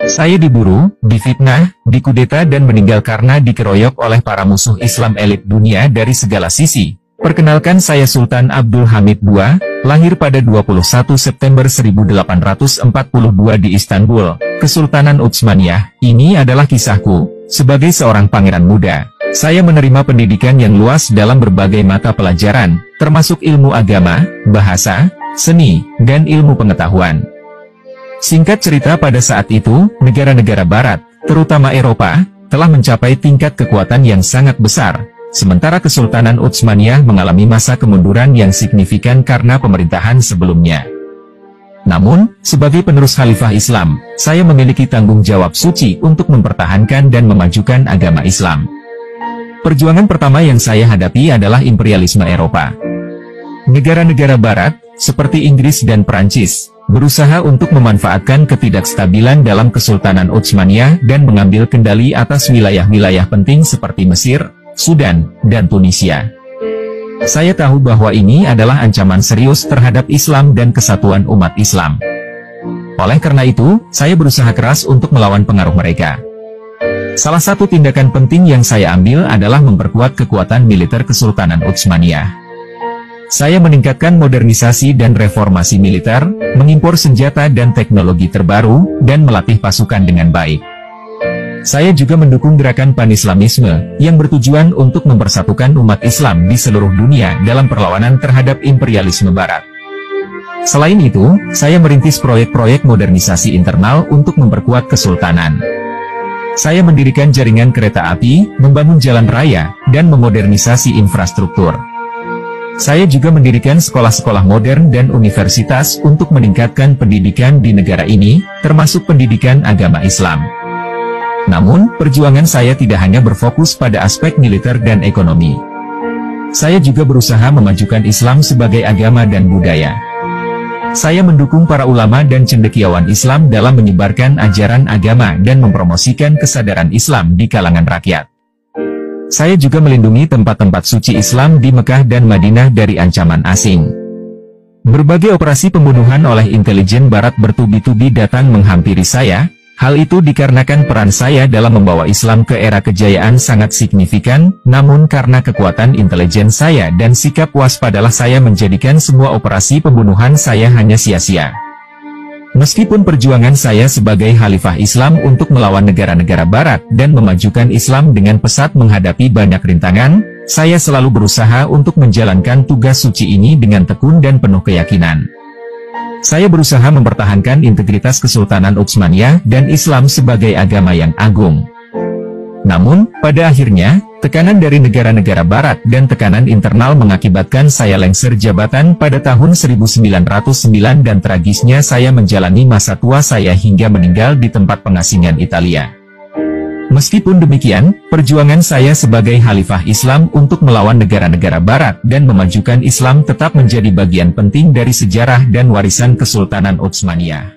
Saya diburu, difitnah, dikudeta dan meninggal karena dikeroyok oleh para musuh Islam elit dunia dari segala sisi. Perkenalkan, saya Sultan Abdul Hamid II, lahir pada 21 September 1842 di Istanbul, Kesultanan Utsmaniyah. Ini adalah kisahku. Sebagai seorang pangeran muda, saya menerima pendidikan yang luas dalam berbagai mata pelajaran, termasuk ilmu agama, bahasa, seni, dan ilmu pengetahuan. Singkat cerita, pada saat itu, negara-negara Barat, terutama Eropa, telah mencapai tingkat kekuatan yang sangat besar, sementara Kesultanan Utsmaniyah mengalami masa kemunduran yang signifikan karena pemerintahan sebelumnya. Namun, sebagai penerus Khalifah Islam, saya memiliki tanggung jawab suci untuk mempertahankan dan memajukan agama Islam. Perjuangan pertama yang saya hadapi adalah imperialisme Eropa. Negara-negara Barat, seperti Inggris dan Perancis, berusaha untuk memanfaatkan ketidakstabilan dalam Kesultanan Utsmaniyah dan mengambil kendali atas wilayah-wilayah penting seperti Mesir, Sudan, dan Tunisia. Saya tahu bahwa ini adalah ancaman serius terhadap Islam dan kesatuan umat Islam. Oleh karena itu, saya berusaha keras untuk melawan pengaruh mereka. Salah satu tindakan penting yang saya ambil adalah memperkuat kekuatan militer Kesultanan Utsmaniyah. Saya meningkatkan modernisasi dan reformasi militer, mengimpor senjata dan teknologi terbaru, dan melatih pasukan dengan baik. Saya juga mendukung gerakan Pan-Islamisme, yang bertujuan untuk mempersatukan umat Islam di seluruh dunia dalam perlawanan terhadap imperialisme Barat. Selain itu, saya merintis proyek-proyek modernisasi internal untuk memperkuat kesultanan. Saya mendirikan jaringan kereta api, membangun jalan raya, dan memodernisasi infrastruktur. Saya juga mendirikan sekolah-sekolah modern dan universitas untuk meningkatkan pendidikan di negara ini, termasuk pendidikan agama Islam. Namun, perjuangan saya tidak hanya berfokus pada aspek militer dan ekonomi. Saya juga berusaha memajukan Islam sebagai agama dan budaya. Saya mendukung para ulama dan cendekiawan Islam dalam menyebarkan ajaran agama dan mempromosikan kesadaran Islam di kalangan rakyat. Saya juga melindungi tempat-tempat suci Islam di Mekah dan Madinah dari ancaman asing. Berbagai operasi pembunuhan oleh intelijen Barat bertubi-tubi datang menghampiri saya. Hal itu dikarenakan peran saya dalam membawa Islam ke era kejayaan sangat signifikan, namun karena kekuatan intelijen saya dan sikap waspadalah saya menjadikan semua operasi pembunuhan saya hanya sia-sia. Meskipun perjuangan saya sebagai Khalifah Islam untuk melawan negara-negara Barat dan memajukan Islam dengan pesat menghadapi banyak rintangan, saya selalu berusaha untuk menjalankan tugas suci ini dengan tekun dan penuh keyakinan. Saya berusaha mempertahankan integritas Kesultanan Utsmaniyah dan Islam sebagai agama yang agung. Namun, pada akhirnya, tekanan dari negara-negara Barat dan tekanan internal mengakibatkan saya lengser jabatan pada tahun 1909 dan tragisnya saya menjalani masa tua saya hingga meninggal di tempat pengasingan Italia. Meskipun demikian, perjuangan saya sebagai Khalifah Islam untuk melawan negara-negara Barat dan memajukan Islam tetap menjadi bagian penting dari sejarah dan warisan Kesultanan Utsmaniyah.